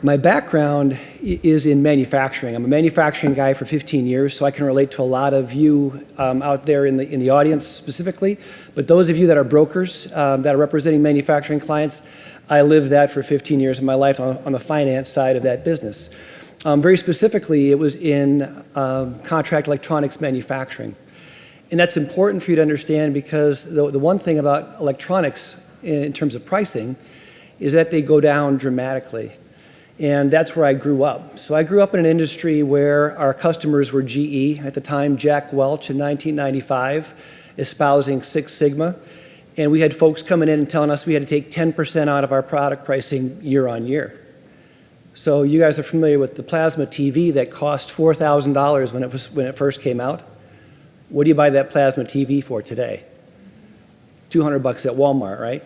My background is in manufacturing. I'm a manufacturing guy for 15 years, so I can relate to a lot of you out there in the audience specifically. But those of you that are brokers that are representing manufacturing clients, I lived that for 15 years of my life on the finance side of that business. Very specifically, it was in contract electronics manufacturing. And that's important for you to understand because the one thing about electronics in terms of pricing is that they go down dramatically. And that's where I grew up. So I grew up in an industry where our customers were GE, at the time Jack Welch in 1995, espousing Six Sigma. And we had folks coming in and telling us we had to take 10% out of our product pricing year on year. So you guys are familiar with the plasma TV that cost $4,000 when it first came out. What do you buy that plasma TV for today? $200 at Walmart, right?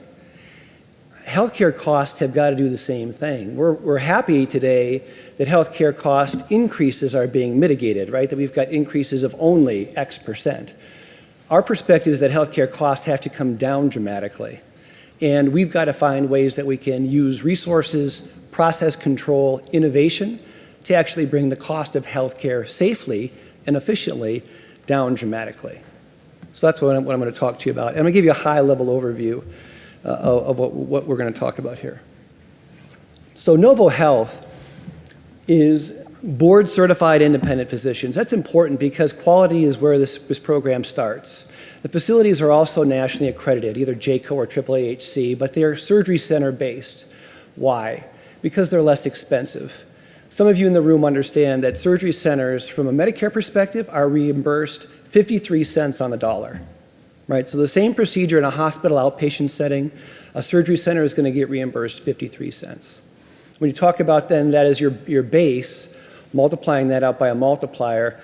Healthcare costs have got to do the same thing. We're happy today that healthcare cost increases are being mitigated, right? That we've got increases of only X%. Our perspective is that healthcare costs have to come down dramatically. And we've got to find ways that we can use resources, process control, innovation to actually bring the cost of healthcare safely and efficiently down dramatically. So that's what I'm going to talk to you about. And I'm going to give you a high-level overview of what we're going to talk about here. So Novo Health is board-certified independent physicians. That's important because quality is where this program starts. The facilities are also nationally accredited, either JCO or AAAHC, but they're surgery center based. Why? Because they're less expensive. Some of you in the room understand that surgery centers, from a Medicare perspective, are reimbursed 53 cents on the dollar. Right, so the same procedure in a hospital outpatient setting, a surgery center is going to get reimbursed 53 cents. When you talk about then that as your base, multiplying that out by a multiplier,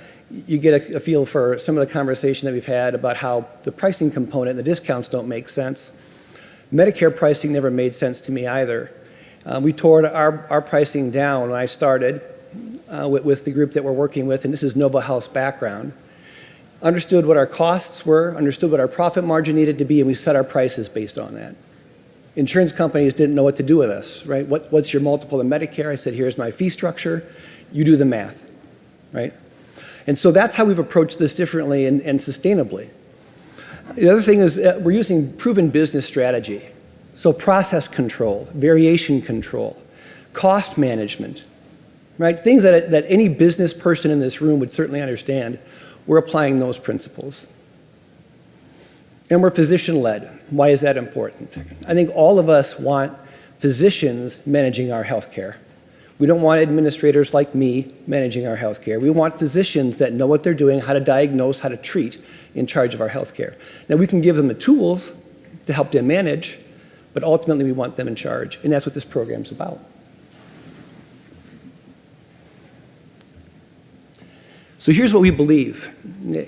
you get a feel for some of the conversation that we've had about how the pricing component and the discounts don't make sense. Medicare pricing never made sense to me either. We tore our pricing down when I started with the group that we're working with, and this is Novo Health's background. Understood what our costs were, understood what our profit margin needed to be, and we set our prices based on that. Insurance companies didn't know what to do with us, right? What's your multiple in Medicare? I said, here's my fee structure. You do the math, right? And so that's how we've approached this differently and sustainably. The other thing is we're using proven business strategy. So process control, variation control, cost management, right? Things that any business person in this room would certainly understand. We're applying those principles. And we're physician-led. Why is that important? I think all of us want physicians managing our healthcare. We don't want administrators like me managing our healthcare. We want physicians that know what they're doing, how to diagnose, how to treat in charge of our healthcare. Now, we can give them the tools to help them manage, but ultimately we want them in charge, and that's what this program's about. So here's what we believe,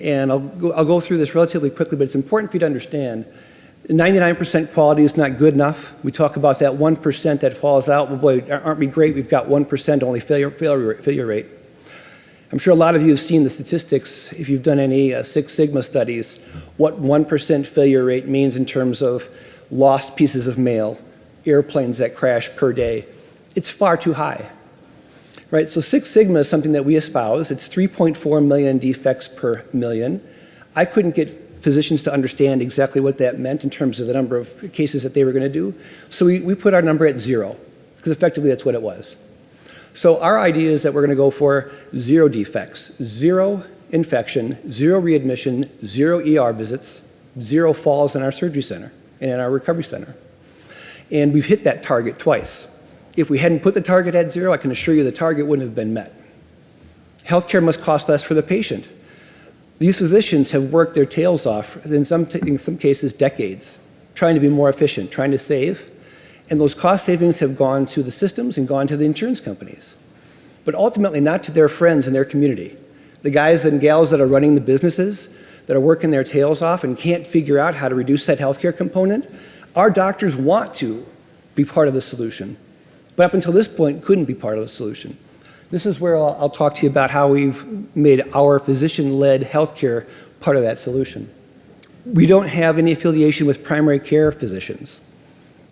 and I'll go through this relatively quickly, but it's important for you to understand. 99% quality is not good enough. We talk about that 1% that falls out. Well, boy, aren't we great? We've got 1% only failure rate. I'm sure a lot of you have seen the statistics, if you've done any Six Sigma studies, what 1% failure rate means in terms of lost pieces of mail, airplanes that crash per day. It's far too high. Right, so Six Sigma is something that we espouse. It's 3.4 million defects per million. I couldn't get physicians to understand exactly what that meant in terms of the number of cases that they were going to do. So we put our number at 0, because effectively that's what it was. So our idea is that we're going to go for 0 defects, 0 infection, 0 readmission, 0 ER visits, 0 falls in our surgery center and in our recovery center. And we've hit that target twice. If we hadn't put the target at 0, I can assure you the target wouldn't have been met. Healthcare must cost less for the patient. These physicians have worked their tails off, in some cases decades, trying to be more efficient, trying to save, and those cost savings have gone to the systems and gone to the insurance companies, but ultimately not to their friends in their community. The guys and gals that are running the businesses, that are working their tails off and can't figure out how to reduce that healthcare component, our doctors want to be part of the solution. But up until this point, couldn't be part of the solution. This is where I'll talk to you about how we've made our physician-led healthcare part of that solution. We don't have any affiliation with primary care physicians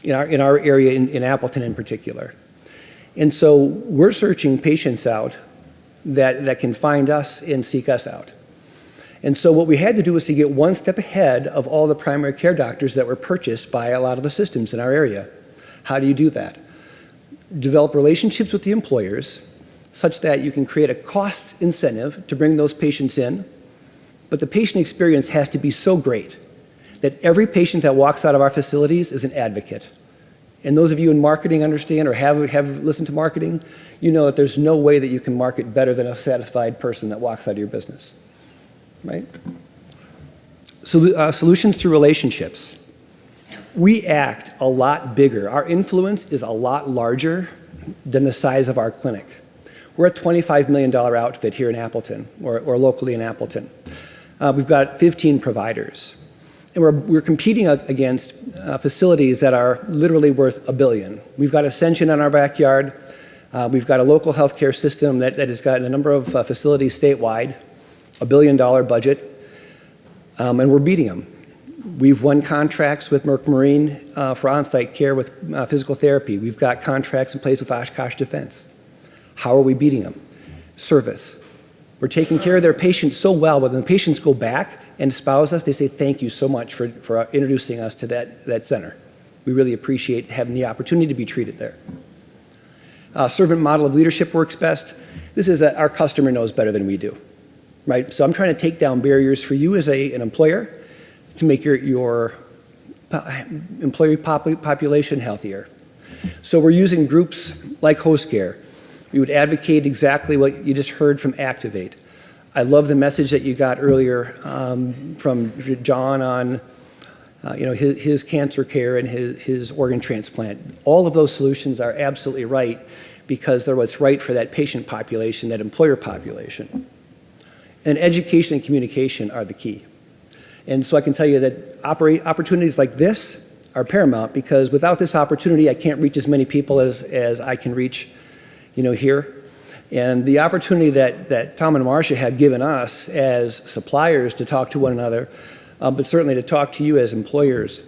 in our area in Appleton in particular. And so we're searching patients out that can find us and seek us out. And so what we had to do was to get one step ahead of all the primary care doctors that were purchased by a lot of the systems in our area. How do you do that? Develop relationships with the employers such that you can create a cost incentive to bring those patients in, but the patient experience has to be so great that every patient that walks out of our facilities is an advocate. And those of you in marketing understand or have listened to marketing, you know that there's no way that you can market better than a satisfied person that walks out of your business, right? So, solutions through relationships. We act a lot bigger. Our influence is a lot larger than the size of our clinic. We're a $25 million outfit here in Appleton, or locally in Appleton. We've got 15 providers. And we're competing against facilities that are literally worth $1 billion. We've got Ascension in our backyard. We've got a local healthcare system that has got a number of facilities statewide, $1 billion budget, and we're beating them. We've won contracts with Merck Marine for on-site care with physical therapy. We've got contracts in place with Oshkosh Defense. How are we beating them? Service. We're taking care of their patients so well, when the patients go back and espouse us, they say, thank you so much for introducing us to that center. We really appreciate having the opportunity to be treated there. Servant model of leadership works best. This is that our customer knows better than we do, right? So I'm trying to take down barriers for you as an employer to make your employee population healthier. So we're using groups like HostCare. We would advocate exactly what you just heard from Activate. I love the message that you got earlier from John on his cancer care and his organ transplant. All of those solutions are absolutely right because they're what's right for that patient population, that employer population. And education and communication are the key. And so I can tell you that opportunities like this are paramount because without this opportunity, I can't reach as many people as I can reach here. And the opportunity that Tom and Marcia have given us as suppliers to talk to one another, but certainly to talk to you as employers,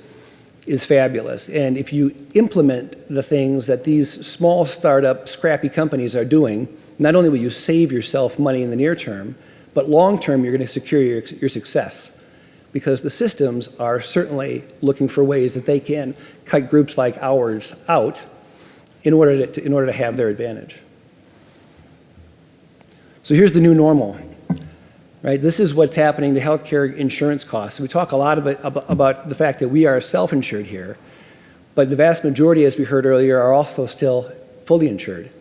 is fabulous. And if you implement the things that these small startup scrappy companies are doing, not only will you save yourself money in the near term, but long term you're going to secure your success. Because the systems are certainly looking for ways that they can cut groups like ours out in order to have their advantage. So here's the new normal, right? This is what's happening to healthcare insurance costs. We talk a lot about the fact that we are self-insured here, but the vast majority, as we heard earlier, are also still fully insured.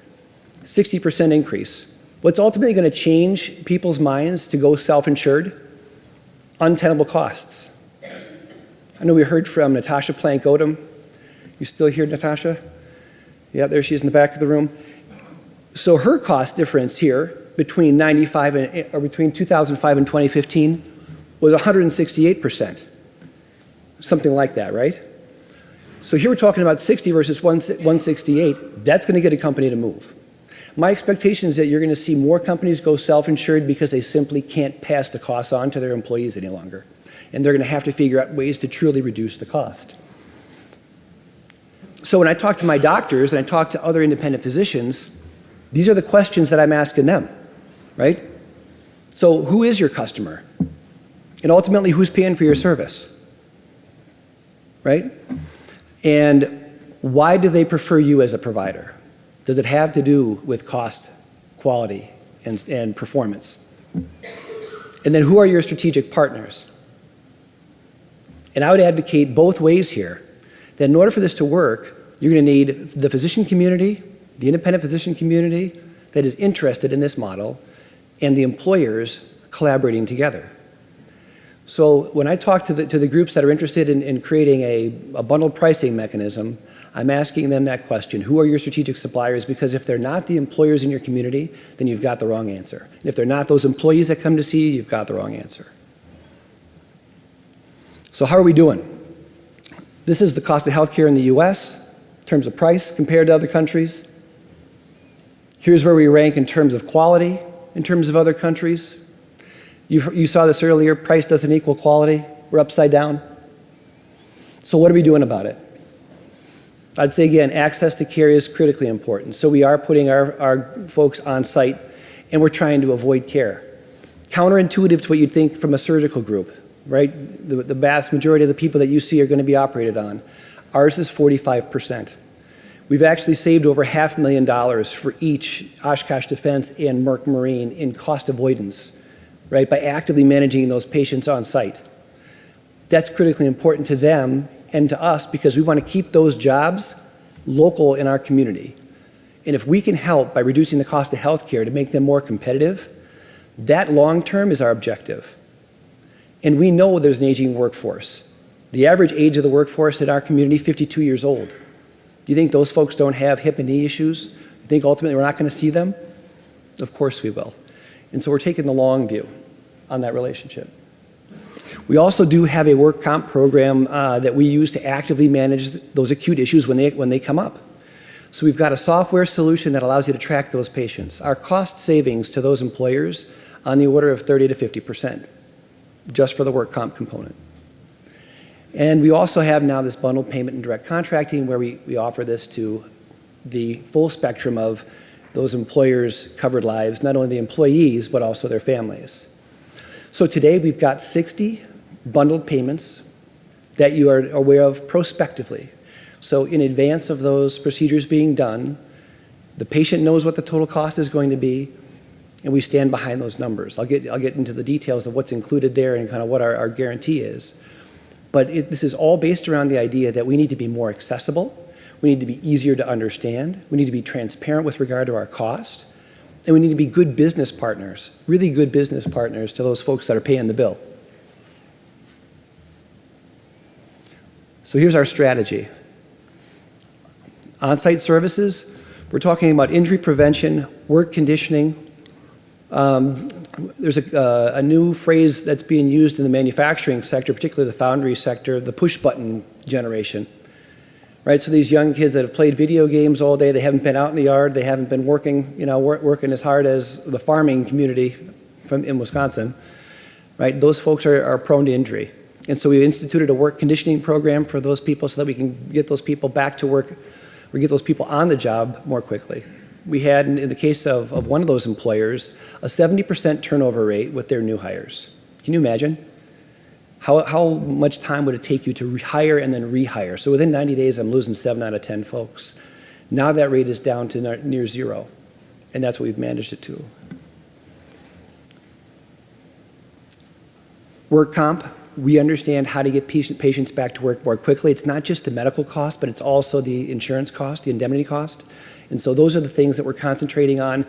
60% increase. What's ultimately going to change people's minds to go self-insured? Untenable costs. I know we heard from Natasha Plank-Odom. You still here, Natasha? Yeah, there she is in the back of the room. So her cost difference here between 2005 and 2015 was 168%. Something like that, right? So here we're talking about 60 versus 168. That's going to get a company to move. My expectation is that you're going to see more companies go self-insured because they simply can't pass the costs on to their employees any longer. And they're going to have to figure out ways to truly reduce the cost. So when I talk to my doctors and I talk to other independent physicians, these are the questions that I'm asking them, right? So who is your customer? And ultimately, who's paying for your service, right? And why do they prefer you as a provider? Does it have to do with cost, quality, and performance? And then who are your strategic partners? And I would advocate both ways here, that in order for this to work, you're going to need the physician community, the independent physician community that is interested in this model, and the employers collaborating together. So when I talk to the groups that are interested in creating a bundled pricing mechanism, I'm asking them that question: who are your strategic suppliers? Because if they're not the employers in your community, then you've got the wrong answer. And if they're not those employees that come to see you, you've got the wrong answer. So how are we doing? This is the cost of healthcare in the US in terms of price compared to other countries. Here's where we rank in terms of quality in terms of other countries. You saw this earlier, price doesn't equal quality. We're upside down. So what are we doing about it? I'd say again, access to care is critically important. So we are putting our folks on site, and we're trying to avoid care. Counterintuitive to what you'd think from a surgical group, right? The vast majority of the people that you see are going to be operated on. Ours is 45%. We've actually saved over $500,000 for each Oshkosh Defense and Merck Marine in cost avoidance, right, by actively managing those patients on site. That's critically important to them and to us because we want to keep those jobs local in our community. And if we can help by reducing the cost of healthcare to make them more competitive, that long-term is our objective. And we know there's an aging workforce. The average age of the workforce in our community, 52 years old. Do you think those folks don't have hip and knee issues? You think ultimately we're not going to see them? Of course we will. And so we're taking the long view on that relationship. We also do have a work comp program that we use to actively manage those acute issues when they come up. So we've got a software solution that allows you to track those patients. Our cost savings to those employers on the order of 30 to 50%, just for the work comp component. And we also have now this bundled payment and direct contracting where we offer this to the full spectrum of those employers' covered lives, not only the employees, but also their families. So today we've got 60 bundled payments that you are aware of prospectively. So in advance of those procedures being done, the patient knows what the total cost is going to be, and we stand behind those numbers. I'll get into the details of what's included there and kind of what our guarantee is. But this is all based around the idea that we need to be more accessible, we need to be easier to understand, we need to be transparent with regard to our cost, and we need to be good business partners, really good business partners to those folks that are paying the bill. So here's our strategy. On-site services, we're talking about injury prevention, work conditioning. There's a new phrase that's being used in the manufacturing sector, particularly the foundry sector, the push-button generation. Right, so these young kids that have played video games all day, they haven't been out in the yard, they haven't been working, working as hard as the farming community in Wisconsin. Right, those folks are prone to injury. And so we instituted a work conditioning program for those people so that we can get those people back to work or get those people on the job more quickly. We had, in the case of one of those employers, a 70% turnover rate with their new hires. Can you imagine? How much time would it take you to hire and then rehire? So within 90 days, I'm losing 7 out of 10 folks. Now that rate is down to near zero, and that's what we've managed it to. Work comp, we understand how to get patients back to work more quickly. It's not just the medical cost, but it's also the insurance cost, the indemnity cost. And so those are the things that we're concentrating on.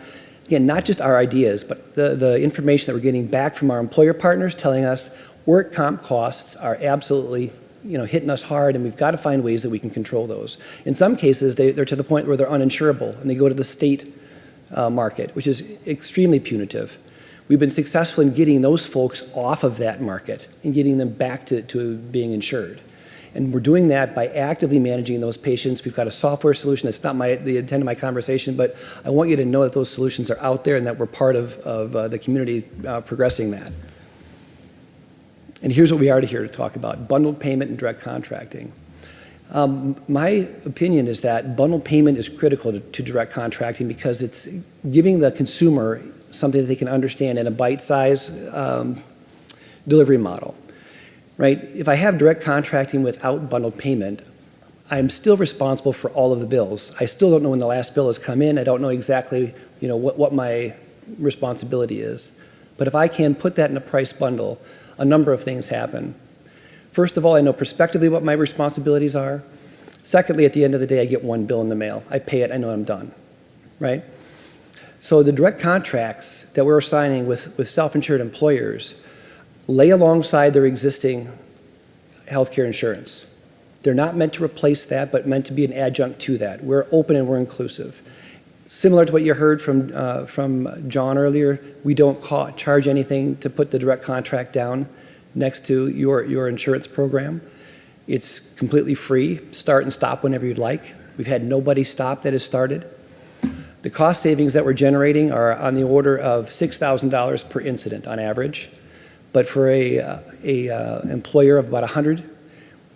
Again, not just our ideas, but the information that we're getting back from our employer partners telling us work comp costs are absolutely hitting us hard, and we've got to find ways that we can control those. In some cases, they're to the point where they're uninsurable, and they go to the state market, which is extremely punitive. We've been successful in getting those folks off of that market and getting them back to being insured. And we're doing that by actively managing those patients. We've got a software solution. That's not the intent of my conversation, but I want you to know that those solutions are out there and that we're part of the community progressing that. And here's what we are here to talk about, bundled payment and direct contracting. My opinion is that bundled payment is critical to direct contracting because it's giving the consumer something that they can understand in a bite-sized delivery model. Right? If I have direct contracting without bundled payment, I'm still responsible for all of the bills. I still don't know when the last bill has come in. I don't know exactly what my responsibility is. But if I can put that in a price bundle, a number of things happen. First of all, I know prospectively what my responsibilities are. Secondly, at the end of the day, I get one bill in the mail. I pay it, I know I'm done, right? So the direct contracts that we're signing with self-insured employers lay alongside their existing healthcare insurance. They're not meant to replace that, but meant to be an adjunct to that. We're open and we're inclusive. Similar to what you heard from John earlier, we don't charge anything to put the direct contract down next to your insurance program. It's completely free, start and stop whenever you'd like. We've had nobody stop that has started. The cost savings that we're generating are on the order of $6,000 per incident on average. But for a employer of about 100,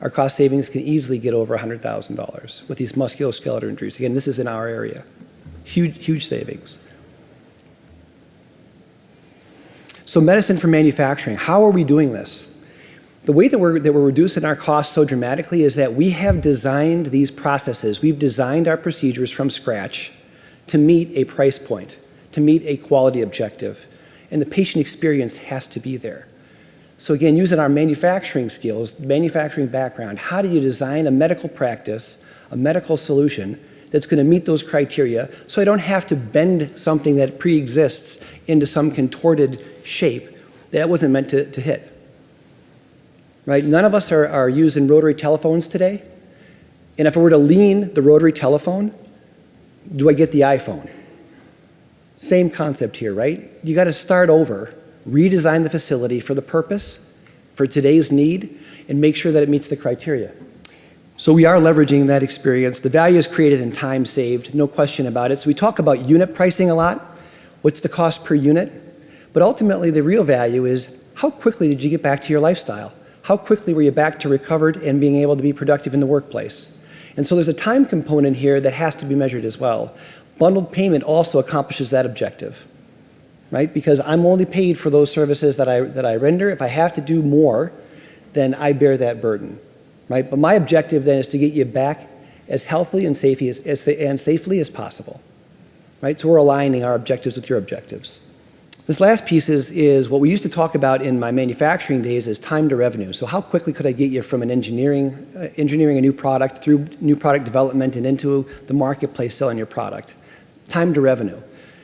our cost savings can easily get over $100,000 with these musculoskeletal injuries. Again, this is in our area. Huge, huge savings. So medicine for manufacturing, how are we doing this? The way that we're reducing our costs so dramatically is that we have designed these processes, we've designed our procedures from scratch to meet a price point, to meet a quality objective, and the patient experience has to be there. So again, using our manufacturing skills, manufacturing background, how do you design a medical practice, a medical solution that's going to meet those criteria so I don't have to bend something that pre-exists into some contorted shape that wasn't meant to hit. Right? None of us are using rotary telephones today. And if I were to lean the rotary telephone, do I get the iPhone? Same concept here, right? You got to start over, redesign the facility for the purpose, for today's need, and make sure that it meets the criteria. So we are leveraging that experience. The value is created and time saved, no question about it. So we talk about unit pricing a lot. What's the cost per unit? But ultimately, the real value is how quickly did you get back to your lifestyle? How quickly were you back to recovered and being able to be productive in the workplace? And so there's a time component here that has to be measured as well. Bundled payment also accomplishes that objective, right? Because I'm only paid for those services that I render. If I have to do more, then I bear that burden, right? But my objective then is to get you back as healthy and safely as possible, right? So we're aligning our objectives with your objectives. This last piece is what we used to talk about in my manufacturing days as time to revenue. So how quickly could I get you from an engineering a new product through new product development and into the marketplace selling your product? Time to revenue.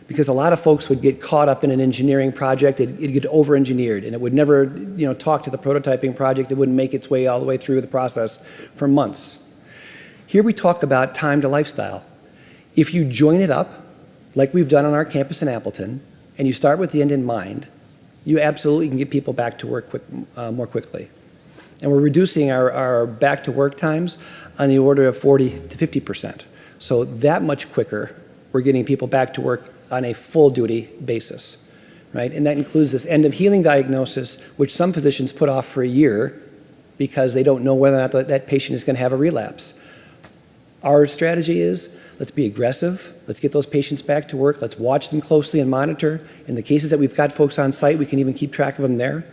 Because a lot of folks would get caught up in an engineering project, it'd get over-engineered, and it would never talk to the prototyping project, it wouldn't make its way all the way through the process for months. Here we talk about time to lifestyle. If you join it up, like we've done on our campus in Appleton, and you start with the end in mind, you absolutely can get people back to work more quickly. And we're reducing our back to work times on the order of 40 to 50%. So that much quicker, we're getting people back to work on a full duty basis, right? And that includes this end of healing diagnosis, which some physicians put off for a year because they don't know whether or not that patient is going to have a relapse. Our strategy is, let's be aggressive. Let's get those patients back to work. Let's watch them closely and monitor. In the cases that we've got folks on site, we can even keep track of them there.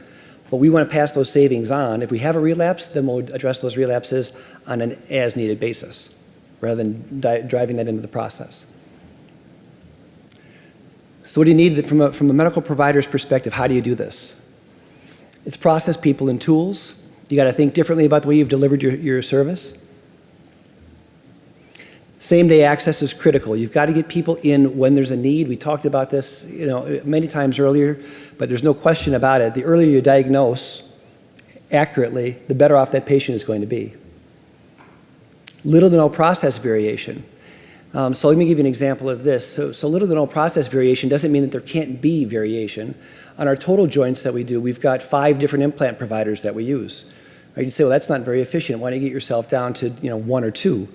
But we want to pass those savings on. If we have a relapse, then we'll address those relapses on an as-needed basis, rather than driving that into the process. So what do you need from a medical provider's perspective? How do you do this? It's process, people, and tools. You got to think differently about the way you've delivered your service. Same-day access is critical. You've got to get people in when there's a need. We talked about this, many times earlier, but there's no question about it. The earlier you diagnose accurately, the better off that patient is going to be. Little to no process variation. So let me give you an example of this. So little to no process variation doesn't mean that there can't be variation. On our total joints that we do, we've got 5 different implant providers that we use. Right? You say, well, that's not very efficient. Why don't you get yourself down to 1 or 2?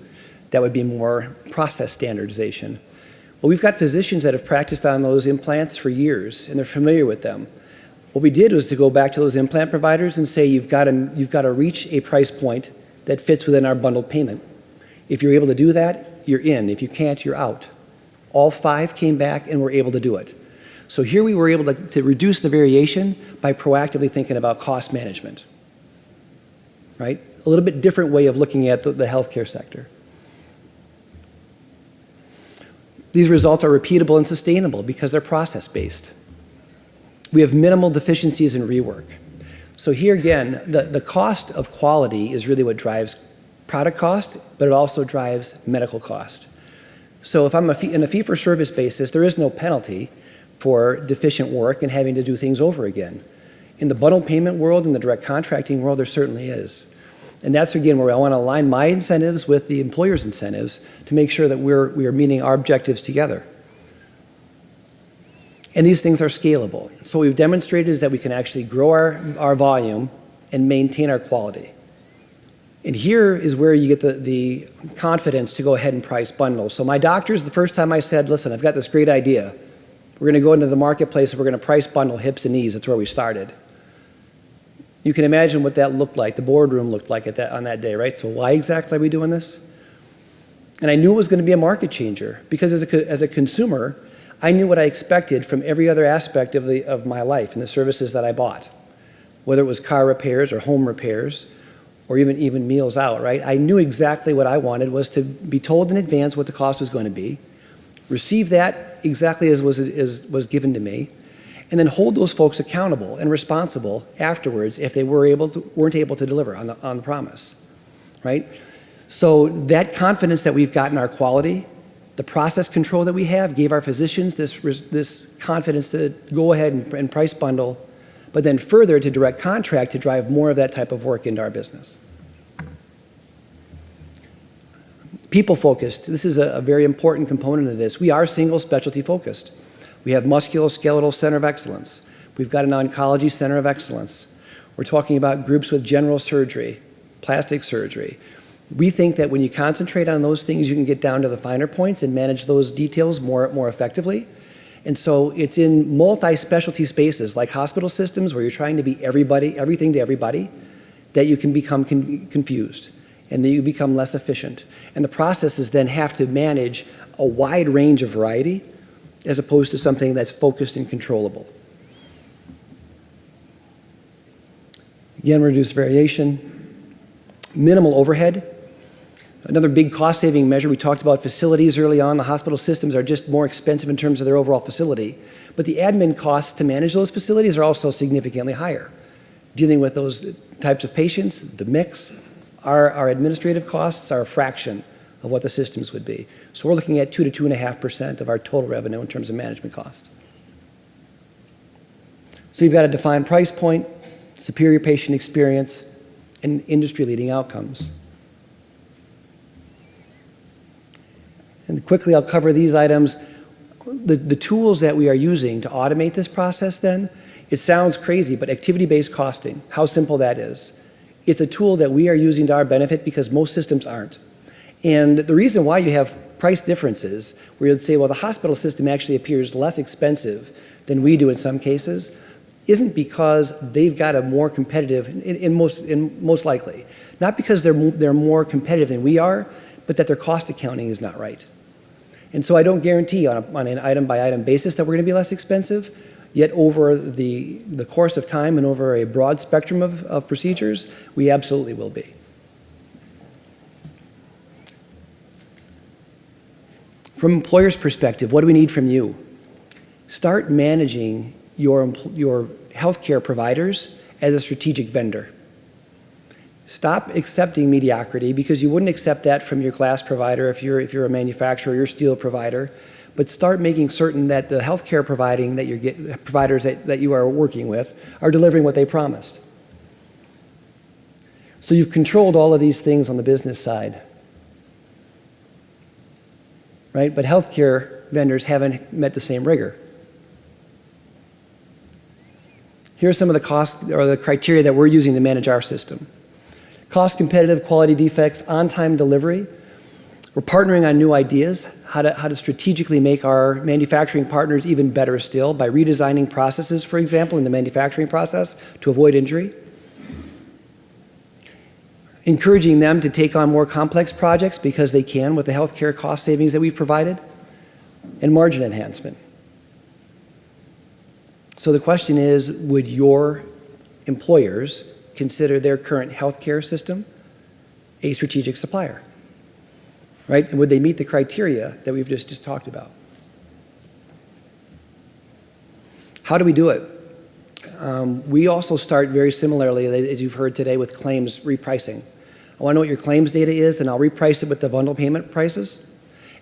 That would be more process standardization. Well, we've got physicians that have practiced on those implants for years, and they're familiar with them. What we did was to go back to those implant providers and say, you've got to reach a price point that fits within our bundled payment. If you're able to do that, you're in. If you can't, you're out. All 5 came back and were able to do it. So here we were able to reduce the variation by proactively thinking about cost management. Right? A little bit different way of looking at the healthcare sector. These results are repeatable and sustainable because they're process-based. We have minimal deficiencies in rework. So here again, the cost of quality is really what drives product cost, but it also drives medical cost. So if I'm in a fee-for-service basis, there is no penalty for deficient work and having to do things over again. In the bundled payment world, in the direct contracting world, there certainly is. And that's, again, where I want to align my incentives with the employer's incentives to make sure that we are meeting our objectives together. And these things are scalable. So what we've demonstrated is that we can actually grow our volume and maintain our quality. And here is where you get the confidence to go ahead and price bundles. So my doctors, the first time I said, listen, I've got this great idea. We're going to go into the marketplace and we're going to price bundle hips and knees. That's where we started. You can imagine what that looked like, the boardroom looked like on that day, right? So why exactly are we doing this? And I knew it was going to be a market changer because as a consumer, I knew what I expected from every other aspect of my life and the services that I bought, whether it was car repairs or home repairs or even meals out, right? I knew exactly what I wanted was to be told in advance what the cost was going to be, receive that exactly as was given to me, and then hold those folks accountable and responsible afterwards if they weren't able to deliver on the promise, right? So that confidence that we've got in our quality, the process control that we have, gave our physicians this confidence to go ahead and price bundle, but then further to direct contract to drive more of that type of work into our business. People focused, this is a very important component of this. We are single specialty focused. We have musculoskeletal center of excellence. We've got an oncology center of excellence. We're talking about groups with general surgery, plastic surgery. We think that when you concentrate on those things, you can get down to the finer points and manage those details more effectively. And so it's in multi-specialty spaces like hospital systems where you're trying to be everything to everybody, that you can become confused and that you become less efficient. And the processes then have to manage a wide range of variety as opposed to something that's focused and controllable. Again, reduced variation, minimal overhead. Another big cost-saving measure, we talked about facilities early on. The hospital systems are just more expensive in terms of their overall facility. But the admin costs to manage those facilities are also significantly higher. Dealing with those types of patients, the mix, our administrative costs are a fraction of what the systems would be. So we're looking at 2 to 2.5% of our total revenue in terms of management cost. So you've got a defined price point, superior patient experience, and industry-leading outcomes. And quickly, I'll cover these items. The tools that we are using to automate this process then, it sounds crazy, but activity-based costing, how simple that is. It's a tool that we are using to our benefit because most systems aren't. And the reason why you have price differences, where you'd say, well, the hospital system actually appears less expensive than we do in some cases, isn't because they've got a more competitive, in most likely, not because they're more competitive than we are, but that their cost accounting is not right. And so I don't guarantee on an item-by-item basis that we're going to be less expensive, yet over the course of time and over a broad spectrum of procedures, we absolutely will be. From an employer's perspective, what do we need from you? Start managing your healthcare providers as a strategic vendor. Stop accepting mediocrity because you wouldn't accept that from your glass provider if you're a manufacturer or your steel provider, but start making certain that the healthcare providers that you are working with are delivering what they promised. So you've controlled all of these things on the business side, right? But healthcare vendors haven't met the same rigor. Here's some of the costs or the criteria that we're using to manage our system. Cost competitive, quality defects, on-time delivery. We're partnering on new ideas, how to strategically make our manufacturing partners even better still by redesigning processes, for example, in the manufacturing process to avoid injury. Encouraging them to take on more complex projects because they can with the healthcare cost savings that we've provided, and margin enhancement. So the question is, would your employers consider their current healthcare system a strategic supplier, right? And would they meet the criteria that we've just talked about? How do we do it? We also start very similarly, as you've heard today, with claims repricing. I want to know what your claims data is, and I'll reprice it with the bundle payment prices,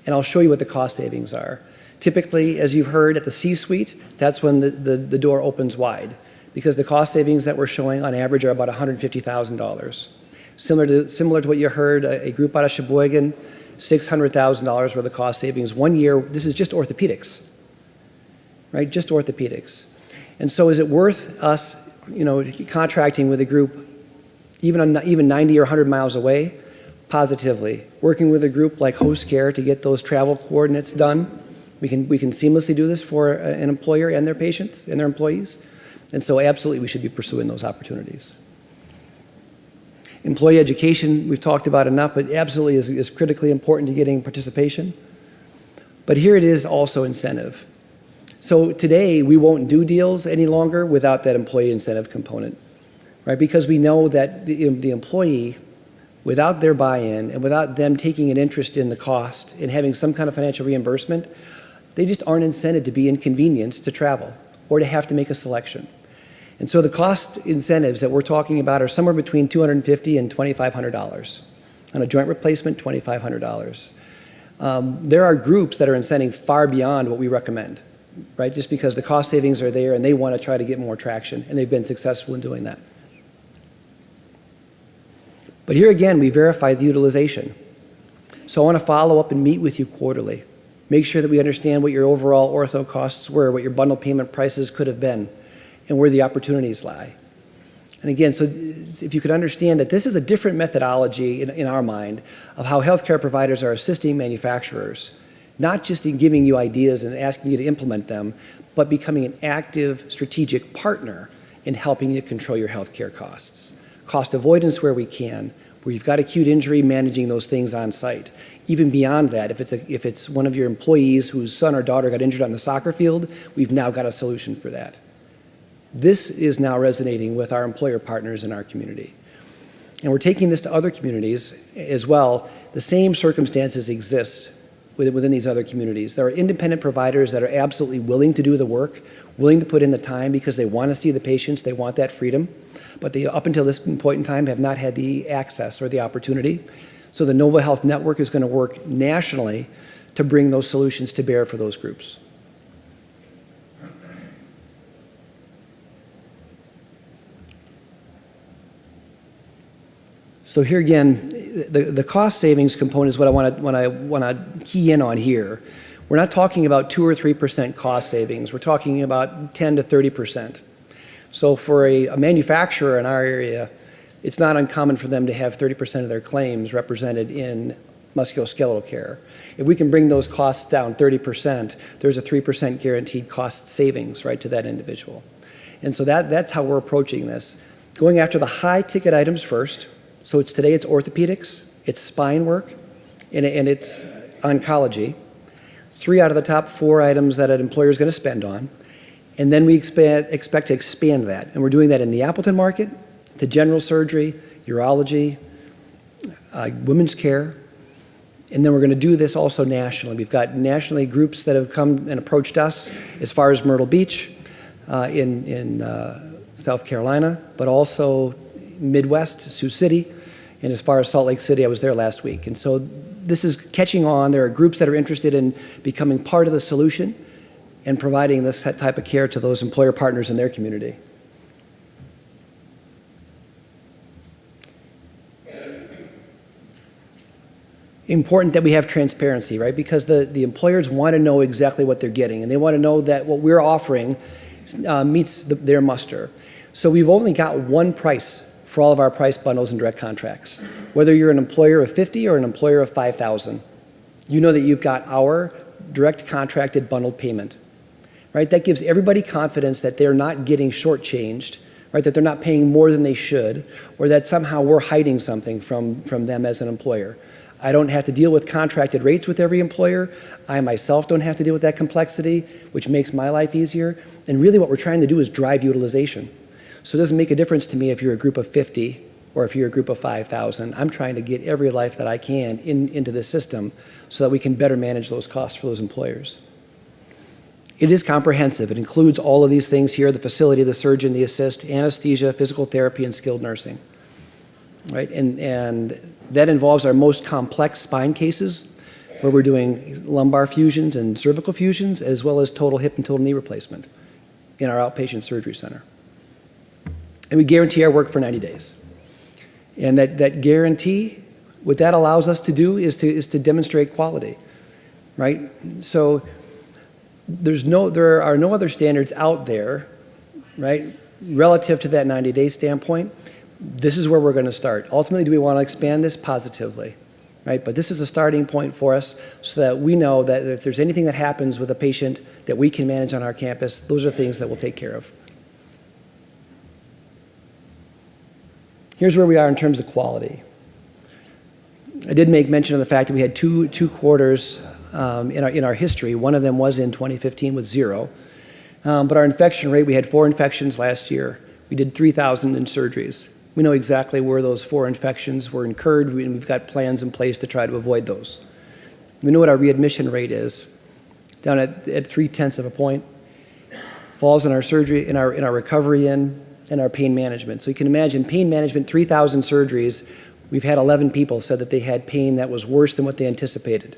and I'll show you what the cost savings are. Typically, as you've heard at the C-suite, that's when the door opens wide, because the cost savings that we're showing on average are about $150,000. Similar to what you heard, a group out of Sheboygan, $600,000 worth of cost savings 1 year. This is just orthopedics, right? Just orthopedics. And so is it worth us, contracting with a group even 90 or 100 miles away? Positively. Working with a group like Host Care to get those travel coordinates done. We can seamlessly do this for an employer and their patients and their employees. And so absolutely we should be pursuing those opportunities. Employee education, we've talked about enough, but absolutely is critically important to getting participation. But here it is also incentive. So today, we won't do deals any longer without that employee incentive component, right? Because we know that the employee, without their buy-in and without them taking an interest in the cost and having some kind of financial reimbursement, they just aren't incented to be inconvenienced to travel or to have to make a selection. And so the cost incentives that we're talking about are somewhere between $250 and $2,500. On a joint replacement, $2,500. There are groups that are incenting far beyond what we recommend, right? Just because the cost savings are there and they want to try to get more traction, and they've been successful in doing that. But here again, we verify the utilization. So I want to follow up and meet with you quarterly. Make sure that we understand what your overall ortho costs were, what your bundle payment prices could have been, and where the opportunities lie. And again, so if you could understand that this is a different methodology in our mind of how healthcare providers are assisting manufacturers, not just in giving you ideas and asking you to implement them, but becoming an active strategic partner in helping you control your healthcare costs. Cost avoidance where we can, where you've got acute injury, managing those things on site. Even beyond that, if it's one of your employees whose son or daughter got injured on the soccer field, we've now got a solution for that. This is now resonating with our employer partners in our community. And we're taking this to other communities as well. The same circumstances exist within these other communities. There are independent providers that are absolutely willing to do the work, willing to put in the time because they want to see the patients, they want that freedom, but they, up until this point in time, have not had the access or the opportunity. So the Novo Health Network is going to work nationally to bring those solutions to bear for those groups. So here again, the cost savings component is what I want to key in on here. We're not talking about 2 or 3% cost savings. We're talking about 10 to 30%. So for a manufacturer in our area, it's not uncommon for them to have 30% of their claims represented in musculoskeletal care. If we can bring those costs down 30%, there's a 3% guaranteed cost savings, right, to that individual. And so that's how we're approaching this. Going after the high ticket items first. So today it's orthopedics, it's spine work, and it's oncology. 3 out of the top 4 items that an employer is going to spend on. And then we expect to expand that. And we're doing that in the Appleton market, to general surgery, urology, women's care. And then we're going to do this also nationally. We've got nationally groups that have come and approached us as far as Myrtle Beach in South Carolina, but also Midwest, Sioux City, and as far as Salt Lake City, I was there last week. And so this is catching on. There are groups that are interested in becoming part of the solution and providing this type of care to those employer partners in their community. Important that we have transparency, right? Because the employers want to know exactly what they're getting, and they want to know that what we're offering meets their muster. So we've only got one price for all of our price bundles and direct contracts. Whether you're an employer of 50 or an employer of 5,000, you know that you've got our direct contracted bundled payment, right? That gives everybody confidence that they're not getting shortchanged, right? That they're not paying more than they should, or that somehow we're hiding something from them as an employer. I don't have to deal with contracted rates with every employer. I myself don't have to deal with that complexity, which makes my life easier. And really what we're trying to do is drive utilization. So it doesn't make a difference to me if you're a group of 50 or if you're a group of 5,000. I'm trying to get every life that I can into this system so that we can better manage those costs for those employers. It is comprehensive. It includes all of these things here: the facility, the surgeon, the assist, anesthesia, physical therapy, and skilled nursing. Right? And that involves our most complex spine cases, where we're doing lumbar fusions and cervical fusions, as well as total hip and total knee replacement in our outpatient surgery center. And we guarantee our work for 90 days. And that guarantee, what that allows us to do is to demonstrate quality, right? So there are no other standards out there, right, relative to that 90-day standpoint. This is where we're going to start. Ultimately, do we want to expand this? Positively, right? But this is a starting point for us so that we know that if there's anything that happens with a patient that we can manage on our campus, those are things that we'll take care of. Here's where we are in terms of quality. I did make mention of the fact that we had two quarters in our history. One of them was in 2015 with 0. But our infection rate, we had 4 infections last year. We did 3,000 in surgeries. We know exactly where those 4 infections were incurred, and we've got plans in place to try to avoid those. We know what our readmission rate is, down at 0.3 of a point. Falls in our surgery, in our recovery and our pain management. So you can imagine pain management, 3,000 surgeries. We've had 11 people said that they had pain that was worse than what they anticipated.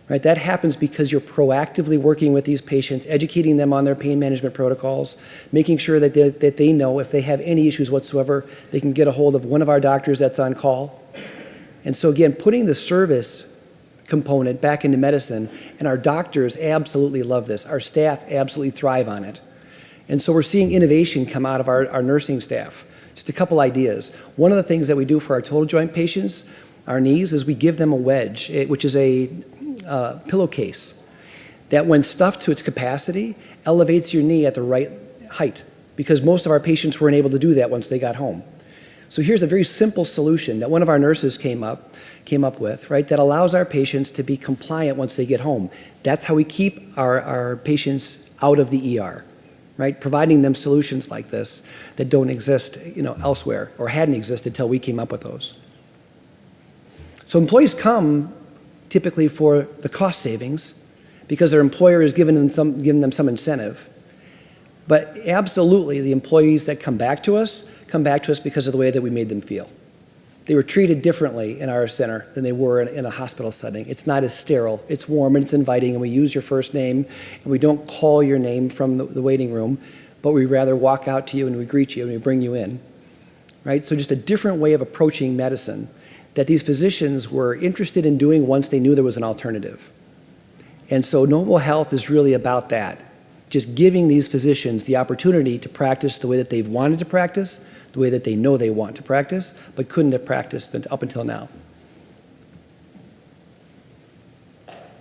Right? That happens because you're proactively working with these patients, educating them on their pain management protocols, making sure that they know if they have any issues whatsoever, they can get a hold of one of our doctors that's on call. And so again, putting the service component back into medicine, and our doctors absolutely love this. Our staff absolutely thrive on it. And so we're seeing innovation come out of our nursing staff. Just a couple ideas. One of the things that we do for our total joint patients, our knees, is we give them a wedge, which is a pillowcase that when stuffed to its capacity, elevates your knee at the right height, because most of our patients weren't able to do that once they got home. So here's a very simple solution that one of our nurses came up with, right, that allows our patients to be compliant once they get home. That's how we keep our patients out of the ER, right, providing them solutions like this that don't exist, elsewhere or hadn't existed until we came up with those. So employees come typically for the cost savings because their employer is giving them some incentive. But absolutely, the employees that come back to us because of the way that we made them feel. They were treated differently in our center than they were in a hospital setting. It's not as sterile. It's warm and it's inviting, and we use your first name, and we don't call your name from the waiting room, but we rather walk out to you and we greet you and we bring you in, right? So just a different way of approaching medicine that these physicians were interested in doing once they knew there was an alternative. And so Novo Health is really about that, just giving these physicians the opportunity to practice the way that they've wanted to practice, the way that they know they want to practice, but couldn't have practiced up until now.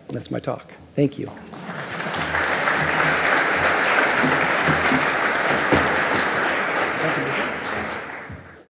That's my talk. Thank you.